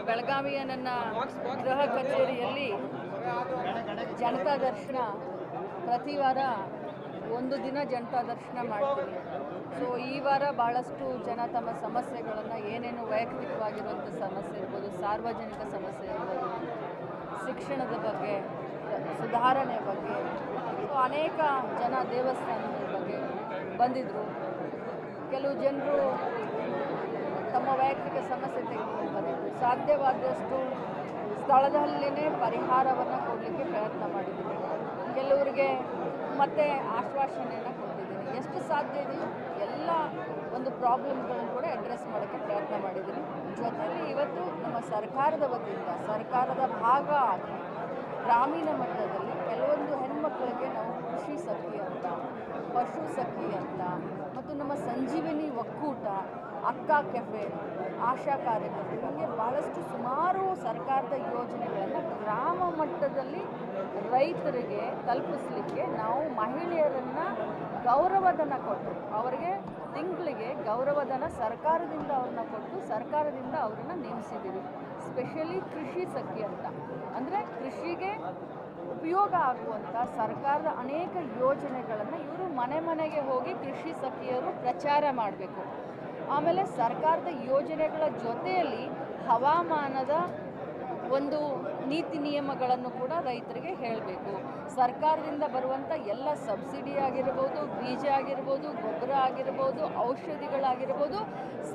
ಬೆಳಗಾವಿಯ ನನ್ನ ಗೃಹ ಕಚೇರಿಯಲ್ಲಿ ಜನತಾ ದರ್ಶನ ಪ್ರತಿ ವಾರ ಒಂದು ದಿನ ಜನತಾ ದರ್ಶನ ಮಾಡ್ತೀವಿ. ಸೊ ಈ ವಾರ ಭಾಳಷ್ಟು ಜನ ತಮ್ಮ ಸಮಸ್ಯೆಗಳನ್ನು ಏನೇನು ವೈಯಕ್ತಿಕವಾಗಿರುವಂಥ ಸಮಸ್ಯೆ ಇರ್ಬೋದು, ಸಾರ್ವಜನಿಕ ಸಮಸ್ಯೆ ಇರ್ಬೋದು, ಶಿಕ್ಷಣದ ಬಗ್ಗೆ, ಸುಧಾರಣೆ ಬಗ್ಗೆ, ಸೊ ಅನೇಕ ಜನ ದೇವಸ್ಥಾನದ ಬಗ್ಗೆ ಬಂದಿದ್ದರು. ಕೆಲವು ಜನರು ತಮ್ಮ ವೈಯಕ್ತಿಕ ಸಮಸ್ಯೆ ತೆಗೆದುಕೊಂಡು ಬಂದಿದ್ದರು. ಸಾಧ್ಯವಾದಷ್ಟು ಸ್ಥಳದಲ್ಲೇ ಪರಿಹಾರವನ್ನು ಕೊಡಲಿಕ್ಕೆ ಪ್ರಯತ್ನ ಮಾಡಿದ್ದೀನಿ. ಕೆಲವರಿಗೆ ಮತ್ತೆ ಆಶ್ವಾಸನೆಯನ್ನು ಕೊಟ್ಟಿದ್ದೀನಿ. ಎಷ್ಟು ಸಾಧ್ಯ ಇದೆಯೋ ಎಲ್ಲ ಒಂದು ಪ್ರಾಬ್ಲಮ್ಗಳನ್ನು ಕೂಡ ಅಡ್ರೆಸ್ ಮಾಡೋಕ್ಕೆ ಪ್ರಯತ್ನ ಮಾಡಿದ್ದೀನಿ. ಜೊತೆಯಲ್ಲಿ ಇವತ್ತು ನಮ್ಮ ಸರ್ಕಾರದ ವತಿಯಿಂದ ಸರ್ಕಾರದ ಭಾಗ ಆಗಿ ಗ್ರಾಮೀಣ ಮಟ್ಟದಲ್ಲಿ ಕೆಲವೊಂದು ಹೆಣ್ಮಕ್ಳಿಗೆ ನಾವು ಕೃಷಿ ಸಖಿ ಅಂತ, ಪಶು ಸಖಿ ಅಂತ, ಮತ್ತು ನಮ್ಮ ಸಂಜೀವಿನಿ ಒಕ್ಕೂಟ, ಅಕ್ಕ ಕೆಫೆ, ಆಶಾ ಕಾರ್ಯಕರ್ತರು, ಹೀಗೆ ಭಾಳಷ್ಟು ಸುಮಾರು ಸರ್ಕಾರದ ಯೋಜನೆಗಳನ್ನು ಗ್ರಾಮ ಮಟ್ಟದಲ್ಲಿ ರೈತರಿಗೆ ತಲುಪಿಸಲಿಕ್ಕೆ ನಾವು ಮಹಿಳೆಯರನ್ನು ಗೌರವಧನ ಕೊಟ್ಟು, ಅವರಿಗೆ ತಿಂಗಳಿಗೆ ಗೌರವಧನ ಸರ್ಕಾರದಿಂದ ಅವ್ರನ್ನ ಕೊಟ್ಟು ಸರ್ಕಾರದಿಂದ ಅವರನ್ನು ನೇಮಿಸಿದ್ದೀವಿ. ಸ್ಪೆಷಲಿ ಕೃಷಿ ಸಖಿ ಅಂತ, ಅಂದರೆ ಕೃಷಿಗೆ ಉಪಯೋಗ ಆಗುವಂಥ ಸರ್ಕಾರದ ಅನೇಕ ಯೋಜನೆಗಳನ್ನು ಇವರು ಮನೆ ಮನೆಗೆ ಹೋಗಿ ಕೃಷಿ ಸಖಿಯರು ಪ್ರಚಾರ ಮಾಡಬೇಕು. ಆಮೇಲೆ ಸರ್ಕಾರದ ಯೋಜನೆಗಳ ಜೊತೆಯಲ್ಲಿ ಹವಾಮಾನದ ಒಂದು ನೀತಿ ನಿಯಮಗಳನ್ನು ಕೂಡ ರೈತರಿಗೆ ಹೇಳಬೇಕು. ಸರ್ಕಾರದಿಂದ ಬರುವಂಥ ಎಲ್ಲ ಸಬ್ಸಿಡಿ ಆಗಿರ್ಬೋದು, ಬೀಜ ಆಗಿರ್ಬೋದು, ಗೊಬ್ಬರ ಆಗಿರ್ಬೋದು, ಔಷಧಿಗಳಾಗಿರ್ಬೋದು,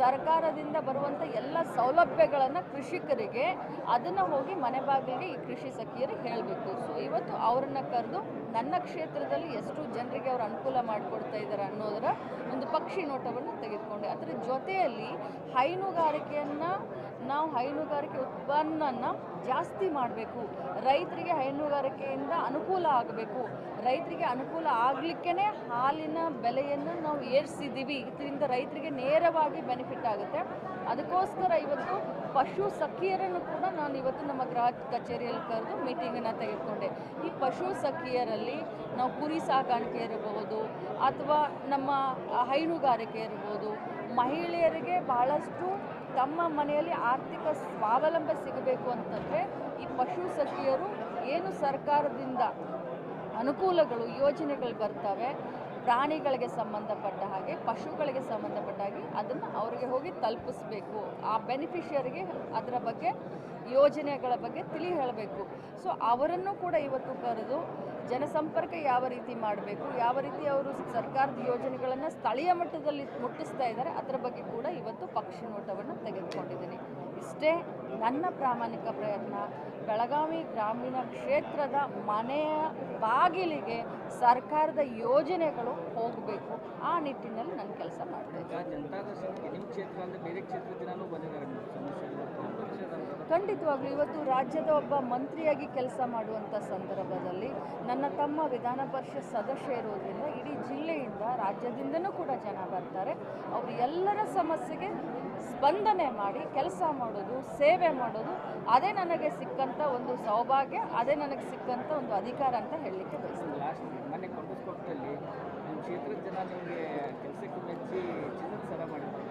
ಸರ್ಕಾರದಿಂದ ಬರುವಂಥ ಎಲ್ಲ ಸೌಲಭ್ಯಗಳನ್ನು ಕೃಷಿಕರಿಗೆ ಅದನ್ನು ಹೋಗಿ ಮನೆ ಬಾಗಿಲಿಗೆ ಈ ಕೃಷಿ ಸಖಿಯರು ಹೇಳಬೇಕು. ಸೊ ಇವತ್ತು ಅವರನ್ನು ಕರೆದು ನನ್ನ ಕ್ಷೇತ್ರದಲ್ಲಿ ಎಷ್ಟು ಜನರಿಗೆ ಅವರು ಅನುಕೂಲ ಮಾಡಿಕೊಡ್ತಾ ಇದ್ದಾರೆ ಅನ್ನೋದರ ಒಂದು ಪಕ್ಷಿ ನೋಟವನ್ನು ತೆಗೆದುಕೊಂಡೆ. ಅದರ ಜೊತೆಯಲ್ಲಿ ಹೈನುಗಾರಿಕೆಯನ್ನು ನಾವು ಹೈನುಗಾರಿಕೆ ಉತ್ಪನ್ನನ ಜಾಸ್ತಿ ಮಾಡಬೇಕು. ರೈತರಿಗೆ ಹೈನುಗಾರಿಕೆಯಿಂದ ಅನುಕೂಲ ಆಗಬೇಕು. ರೈತರಿಗೆ ಅನುಕೂಲ ಆಗಲಿಕ್ಕೇ ಹಾಲಿನ ಬೆಲೆಯನ್ನು ನಾವು ಏರಿಸಿದ್ದೀವಿ. ಇದರಿಂದ ರೈತರಿಗೆ ನೇರವಾಗಿ ಬೆನಿಫಿಟ್ ಆಗುತ್ತೆ. ಅದಕ್ಕೋಸ್ಕರ ಇವತ್ತು ಪಶು ಸಖಿಯರನ್ನು ಕೂಡ ನಾನು ಇವತ್ತು ನಮ್ಮ ಗೃಹ ಕಚೇರಿಯಲ್ಲಿ ಕರೆದು ಮೀಟಿಂಗನ್ನು ತೆಗೆದುಕೊಂಡೆ. ಈ ಪಶು ಸಖಿಯರಲ್ಲಿ ನಾವು ಕುರಿ ಸಾಕಾಣಿಕೆ ಇರಬಹುದು ಅಥವಾ ನಮ್ಮ ಹೈನುಗಾರಿಕೆ ಇರ್ಬೋದು, ಮಹಿಳೆಯರಿಗೆ ಭಾಳಷ್ಟು ತಮ್ಮ ಮನೆಯಲ್ಲಿ ಆರ್ಥಿಕ ಸ್ವಾವಲಂಬನೆ ಸಿಗಬೇಕು ಅಂತಂದರೆ ಈ ಪಶು ಸಖಿಯರು ಏನು ಸರ್ಕಾರದಿಂದ ಅನುಕೂಲಗಳು ಯೋಜನೆಗಳು ಬರ್ತವೆ, ಪ್ರಾಣಿಗಳಿಗೆ ಸಂಬಂಧಪಟ್ಟ ಹಾಗೆ ಪಶುಗಳಿಗೆ ಸಂಬಂಧಪಟ್ಟ ಹಾಗೆ ಅದನ್ನು ಅವರಿಗೆ ಹೋಗಿ ತಲುಪಿಸ್ಬೇಕು. ಆ ಬೆನಿಫಿಷಿಯರಿಗೆ ಅದರ ಬಗ್ಗೆ ಯೋಜನೆಗಳ ಬಗ್ಗೆ ತಿಳಿ ಹೇಳಬೇಕು. ಸೊ ಅವರನ್ನು ಕೂಡ ಇವತ್ತು ಕರೆದು ಜನಸಂಪರ್ಕ ಯಾವ ರೀತಿ ಮಾಡಬೇಕು, ಯಾವ ರೀತಿ ಅವರು ಸರ್ಕಾರದ ಯೋಜನೆಗಳನ್ನು ಸ್ಥಳೀಯ ಮಟ್ಟದಲ್ಲಿ ಮುಟ್ಟಿಸ್ತಾ ಇದ್ದಾರೆ ಅದರ ಬಗ್ಗೆ ಕೂಡ ಇವತ್ತು ಪಕ್ಷಿ ನೋಟವನ್ನು ತೆಗೆದುಕೊಂಡಿದ್ದೀನಿ. ಇಷ್ಟೇ ನನ್ನ ಪ್ರಾಮಾಣಿಕ ಪ್ರಯತ್ನ. ಬೆಳಗಾವಿ ಗ್ರಾಮೀಣ ಕ್ಷೇತ್ರದ ಮನೆಯ ಬಾಗಿಲಿಗೆ ಸರ್ಕಾರದ ಯೋಜನೆಗಳು ಹೋಗಬೇಕು. ಆ ನಿಟ್ಟಿನಲ್ಲಿ ನಾನು ಕೆಲಸ ಮಾಡ್ತೇನೆ. ಖಂಡಿತವಾಗ್ಲೂ ಇವತ್ತು ರಾಜ್ಯದ ಒಬ್ಬ ಮಂತ್ರಿಯಾಗಿ ಕೆಲಸ ಮಾಡುವಂಥ ಸಂದರ್ಭದಲ್ಲಿ ನನ್ನ ತಮ್ಮ ವಿಧಾನ ಪರಿಷತ್ ಸದಸ್ಯ ಇರೋದ್ರಿಂದ ಇಡೀ ಜಿಲ್ಲೆಯಿಂದ ರಾಜ್ಯದಿಂದನೂ ಕೂಡ ಜನ ಬರ್ತಾರೆ. ಅವರು ಎಲ್ಲರ ಸಮಸ್ಯೆಗೆ ಸ್ಪಂದನೆ ಮಾಡಿ ಕೆಲಸ ಮಾಡೋದು, ಸೇವೆ ಮಾಡೋದು, ಅದೇ ನನಗೆ ಸಿಕ್ಕಂಥ ಒಂದು ಸೌಭಾಗ್ಯ, ಅದೇ ನನಗೆ ಸಿಕ್ಕಂಥ ಒಂದು ಅಧಿಕಾರ ಅಂತ ಹೇಳಲಿಕ್ಕೆ ಬಯಸ್ತೀನಿ. ಮನೆ ಕೊಂಡಸ್ಕೊಟ್ಟಲ್ಲಿ ನಿಮ್ಮ ಕ್ಷೇತ್ರದ ಜನ ನಿಮಗೆ ಕೆಲಸಕ್ಕೆ ಮೆಚ್ಚಿ ಚಿನ್ನದ ಸರ ಮಾಡಿದ್ದಾರೆ.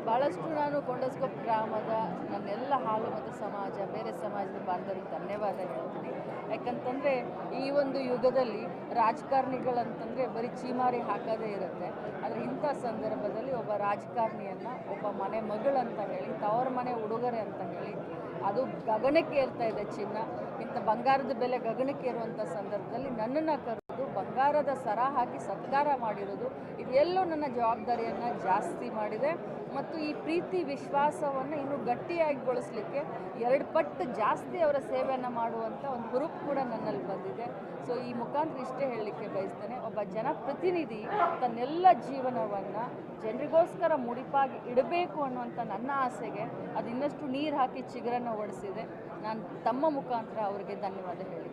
ಭಾಳಷ್ಟು ನಾನು ಕೊಂಡಸ್ಕೊಪ್ಪ ಗ್ರಾಮದ ನನ್ನೆಲ್ಲ ಹಾಲು ಮತ್ತು ಸಮಾಜ, ಬೇರೆ ಸಮಾಜದ ಬಾಂಧವರಿಗೆ ಧನ್ಯವಾದ ಹೇಳ್ತೀನಿ. ಯಾಕಂತಂದರೆ ಈ ಒಂದು ಯುಗದಲ್ಲಿ ರಾಜಕಾರಣಿಗಳಂತಂದರೆ ಬರೀ ಚೀಮಾರಿ ಹಾಕೋದೇ ಇರುತ್ತೆ. ಆದರೆ ಇಂಥ ಸಂದರ್ಭದಲ್ಲಿ ಒಬ್ಬ ರಾಜಕಾರಣಿಯನ್ನು ಒಬ್ಬ ಮನೆ ಮಗಳಂತ ಹೇಳಿ, ತವರ ಮನೆ ಉಡುಗೊರೆ ಅಂತ ಹೇಳಿ, ಅದು ಗಗನಕ್ಕೆ ಏರ್ತಾ ಇದೆ ಚಿನ್ನ. ಇಂಥ ಬಂಗಾರದ ಬೆಲೆ ಗಗನಕ್ಕೆ ಏರುವಂಥ ಸಂದರ್ಭದಲ್ಲಿ ನನ್ನನ್ನು ಕರೆದು ಬಂಗಾರದ ಸರ ಹಾಕಿ ಸತ್ಕಾರ ಮಾಡಿರೋದು ಇದೆಲ್ಲೋ ನನ್ನ ಜವಾಬ್ದಾರಿಯನ್ನು ಜಾಸ್ತಿ ಮಾಡಿದೆ. ಮತ್ತು ಈ ಪ್ರೀತಿ ವಿಶ್ವಾಸವನ್ನು ಇನ್ನೂ ಗಟ್ಟಿಯಾಗಿಗೊಳಿಸಲಿಕ್ಕೆ 2 ಪಟ್ಟು ಜಾಸ್ತಿ ಅವರ ಸೇವೆಯನ್ನು ಮಾಡುವಂಥ ಒಂದು ಹುರುಪು ಕೂಡ ನನ್ನಲ್ಲಿ ಬಂದಿದೆ. ಸೊ ಈ ಮುಖಾಂತರ ಇಷ್ಟೇ ಹೇಳಲಿಕ್ಕೆ ಬಯಸ್ತೇನೆ, ಒಬ್ಬ ಜನಪ್ರತಿನಿಧಿ ತನ್ನೆಲ್ಲ ಜೀವನವನ್ನು ಜನರಿಗೋಸ್ಕರ ಮುಡಿಪಾಗಿ ಇಡಬೇಕು ಅನ್ನುವಂಥ ನನ್ನ ಆಸೆಗೆ ಅದು ಇನ್ನಷ್ಟು ನೀರು ಹಾಕಿ ಚಿಗುರನ್ನು ಒಡಿಸಿದೆ. ನಾನು ತಮ್ಮ ಮುಖಾಂತರ ಅವರಿಗೆ ಧನ್ಯವಾದ ಹೇಳಿ